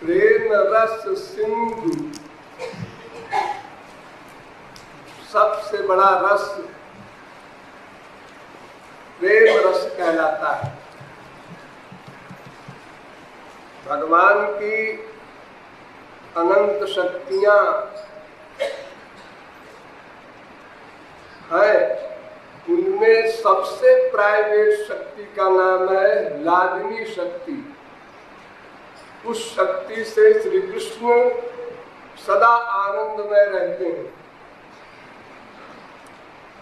प्रेम रस सिंधु सबसे बड़ा रस प्रेम रस कहलाता है। भगवान की अनंत शक्तियां हैं, उनमें सबसे प्राइवेट शक्ति का नाम है लादिनी शक्ति। उस शक्ति से श्री कृष्ण सदा आनंदमय रहते हैं।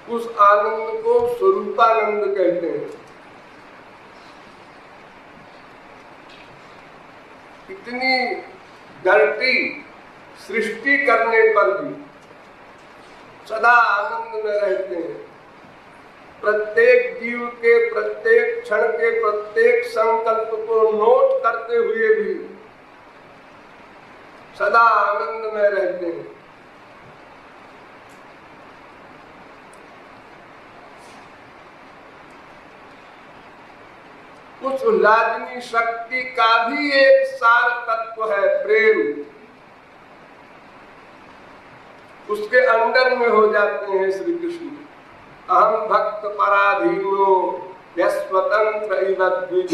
उस आनंद को स्वरूपानंद कहते हैं। इतनी डर्टी सृष्टि करने पर भी सदा आनंद में रहते हैं। प्रत्येक जीव के प्रत्येक क्षण के प्रत्येक संकल्प को नोट करते हुए भी सदा आनंद में रहते हैं। उस लादिनी शक्ति का भी एक सार तत्व है प्रेम। उसके अंडर में हो जाते हैं श्री कृष्ण। अहम भक्त पराधीनो यस्वतंत्र इव द्विज।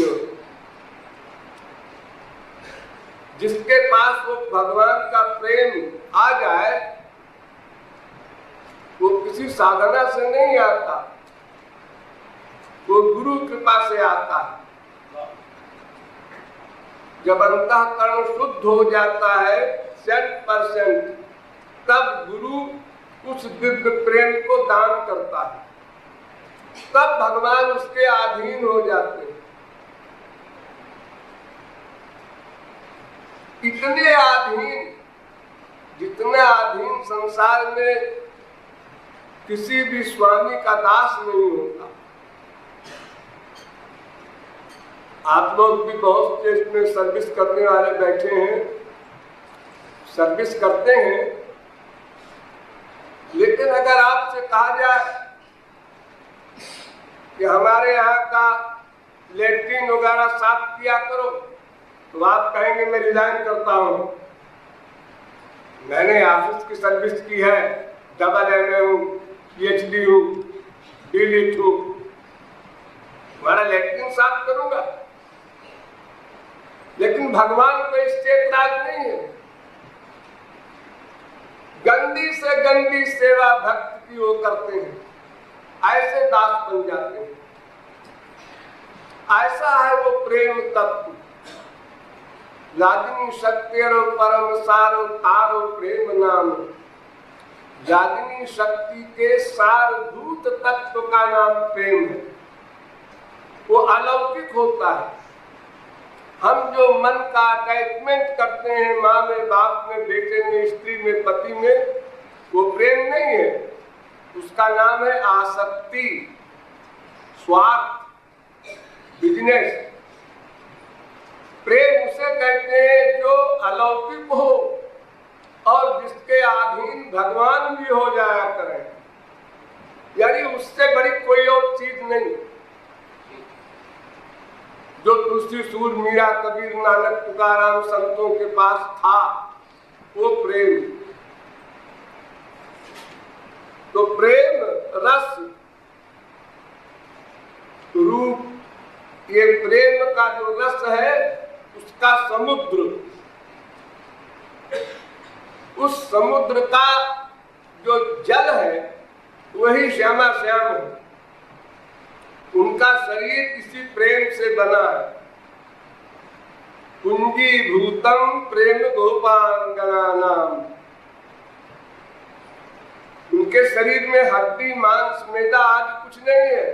जिसके पास वो भगवान का प्रेम आ जाए, वो किसी साधना से नहीं आता, वो गुरु कृपा से आता है। जब अंतःकरण शुद्ध हो जाता है 100%, तब गुरु उस दिव्य प्रेम को दान करता है। तब भगवान उसके अधीन हो जाते हैं। इतने अधीन, जितने अधीन संसार में किसी भी स्वामी का दास नहीं होता। आप लोग भी बहुत देश में सर्विस करने वाले बैठे हैं, सर्विस करते हैं, लेकिन अगर आपसे कहा जाए कि हमारे यहाँ का लेट्रिन वगैरह साफ किया करो, तो आप कहेंगे मैं रिजाइन करता हूँ, मैंने ऑफिस की सर्विस की है, AA हूँ, PhD हूँ, D.Litt हूँ, हमारा लेट्रिन साफ करूंगा। लेकिन भगवान को इससे एतराज नहीं है। गंदी से गंदी सेवा भक्त की वो करते हैं, ऐसे दास बन जाते हैं। ऐसा है वो प्रेम तत्व। लादिनी शक्ति परम सारो तारो प्रेम नाम। लादिनी शक्ति के सारभूत तत्व का नाम प्रेम है। वो अलौकिक होता है। हम जो मन का अटैचमेंट करते हैं, माँ में, बाप में, बेटे में, स्त्री में, पति में, वो प्रेम नहीं है। उसका नाम है आसक्ति, स्वार्थ, बिजनेस। प्रेम उसे कहते हैं जो अलौकिक हो और जिसके अधीन भगवान भी हो जाया करें, यानी उससे बड़ी कोई और चीज नहीं। जो तुलसी, सूर, मीरा, कबीर, नानक, तुकाराम संतों के पास था, वो प्रेम। तो प्रेम रस रूप, ये प्रेम का जो रस है, उसका समुद्र, उस समुद्र का जो जल है वही श्यामा श्याम है। उनका शरीर इसी प्रेम से बना है। पुंजीभूतम प्रेम गोपांगना नाम। उनके शरीर में हड्डी, मांस, मैदा आदि कुछ नहीं है।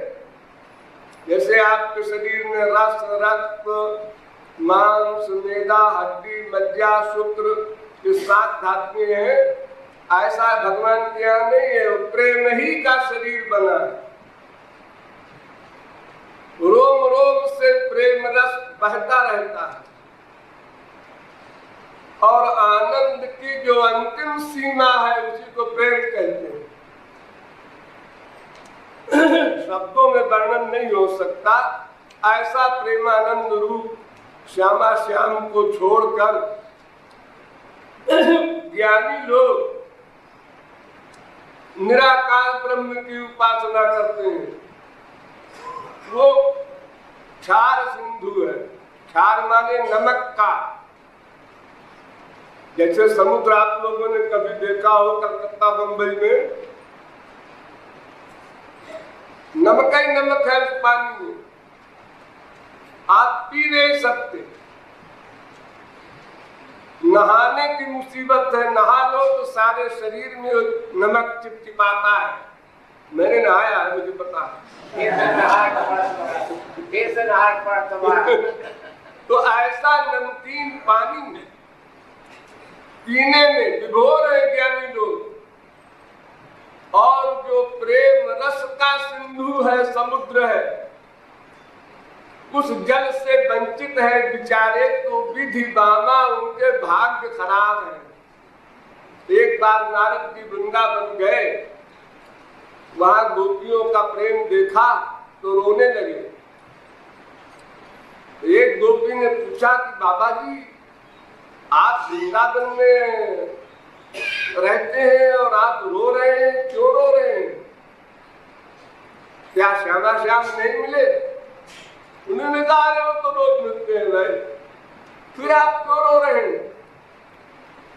जैसे आपके शरीर में रस, रक्त, मांस, मैदा, हड्डी, मज्जा, शुक्र, ये 7 धातुएं हैं, ऐसा भगवान के यहाँ नहीं है। वो प्रेम ही का शरीर बना है। रोम रोम से प्रेम रस बहता रहता है और आनंद की जो अंतिम सीमा है उसी को प्रेम कहते हैं। शब्दों में वर्णन नहीं हो सकता। ऐसा प्रेमानंद रूप श्यामा श्याम को छोड़कर ज्ञानी लोग निराकार ब्रह्म की उपासना करते हैं। वो क्षार सिंधु है। क्षार माने नमक का। जैसे समुद्र आप लोगों ने कभी देखा हो कलकत्ता बंबई में, नमक ही नमक है उस पानी में, आप पी नहीं सकते। नहाने की मुसीबत है, नहा लो तो सारे शरीर में नमक चिपचिपाता है। मैंने नहाया है, मुझे पता है। तो ऐसा नमकीन पानी में पीने में विभो रहे ज्ञानी लोग। और जो प्रेम रस का सिंधु है, समुद्र है, उस जल से वंचित है बेचारे, तो विधि बामा उनके भाग्य खराब है। एक बार नारद जी वृंदावन गए, वहां गोपियों का प्रेम देखा तो रोने लगे। एक गोपी ने पूछा कि बाबा जी आप वृंदावन में रहते हैं और आप रो रहे हैं, क्यों रो रहे हैं? क्या श्यामा श्याम नहीं मिले? उन्होंने कहा अरे वो तो रोज मिलते हैं भाई, फिर आप क्यों रो रहे हैं?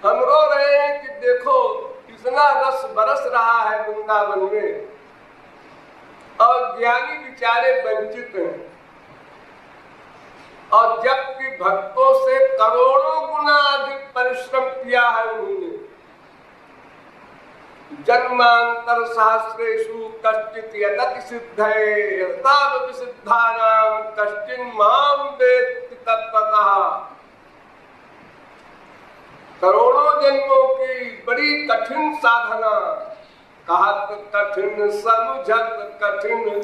हम रो रहे हैं कि देखो कितना रस बरस रहा है वृंदावन में और ज्ञानी बेचारे वंचित हैं। और जबकि भक्तों से करोड़ों गुना अधिक परिश्रम किया है उन्होंने। जन्मांतर सहस्रेषु कश्चित् यदति सिद्धये यतावति सिद्धानां कश्चिन् मां वेत्ति तत्त्वतः। करोड़ों जन्मों की बड़ी कठिन साधना, कहत कठिन समझत कठिन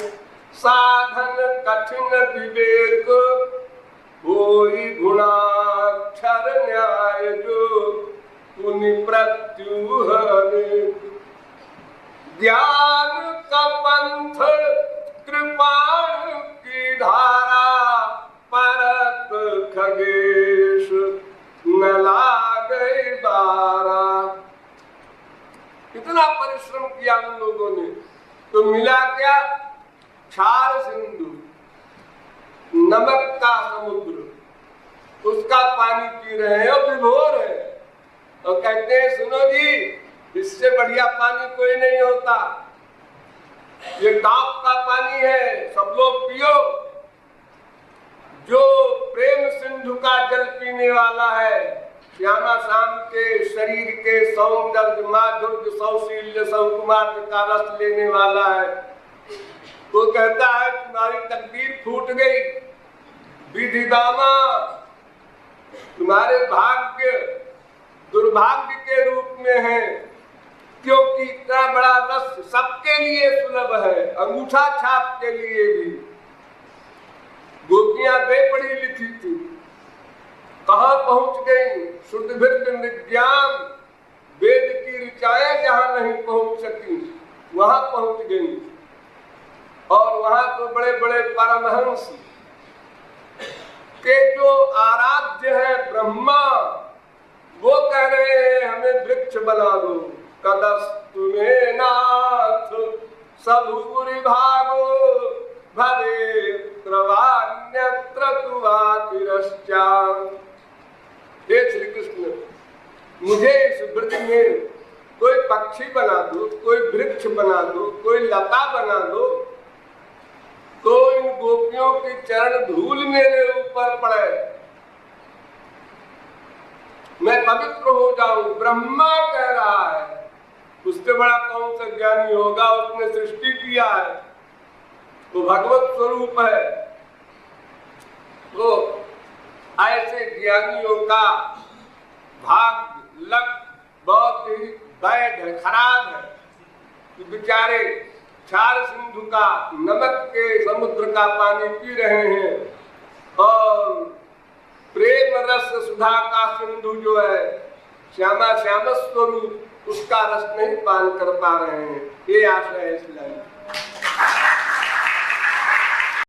साधन कठिन विवेक, होई गुणाक्षर न्याय जो पुनि प्रत्यु हरे। ज्ञान का पंथ कृपाण की धारा, परत खगेश न लागे बारा। इतना परिश्रम किया उन लोगों ने, तो मिला क्या? क्षार सिंधु, नमक का समुद्र, उसका पानी पी रहे हैं और विभोर है। और कहते हैं सुनो जी, इससे बढ़िया पानी कोई नहीं होता, ये गांव का पानी है, सब लोग पियो। जो प्रेम सिंधु का जल पीने वाला है, श्यामा शाम के शरीर के सौंदर्य माधुर्य सौशील्य सौकुमार का रस लेने वाला है, तो कहता है तुम्हारी तकदीर फूट गई विधि दामा, तुम्हारे भाग्य दुर्भाग्य के रूप में है, क्योंकि इतना बड़ा रस सबके लिए सुलभ है, अंगूठा छाप के लिए भी। गोपियां बेपढ़ी लिखी थी, कहाँ पहुंच गई? शुद्धभिर्ग विज्ञान, वेद की ऋचाएं जहां नहीं पहुंच सकी वहां पहुंच गई। और वहां तो बड़े बड़े परमहंस के जो आराध्य है ब्रह्मा, वो कह रहे हैं हमें वृक्ष बना दो। कदस्तु में नाथ सबूरि भागो भवे त्रवान्यत्र तुवातिरश्चाम। हे श्री कृष्ण, मुझे इस ब्रज में कोई पक्षी बना दो, कोई वृक्ष बना दो, कोई लता बना दो, तो इन गोपियों की चरण धूल मेरे ऊपर पड़े, मैं पवित्र हो जाऊं। ब्रह्मा कह रहा है, उससे बड़ा कौन सा ज्ञानी होगा? उसने सृष्टि किया है, वो भगवत स्वरूप है। तो ऐसे ज्ञानियों का भाग्य लक बहुत ही बैड है, खराब है, कि बेचारे क्षार सिंधु का नमक के समुद्र का पानी पी रहे हैं और प्रेम रस सुधा का सिंधु जो है श्यामा श्याम स्वरूप, उसका रस नहीं पान कर पा रहे हैं। ये आशय है इस लाइन।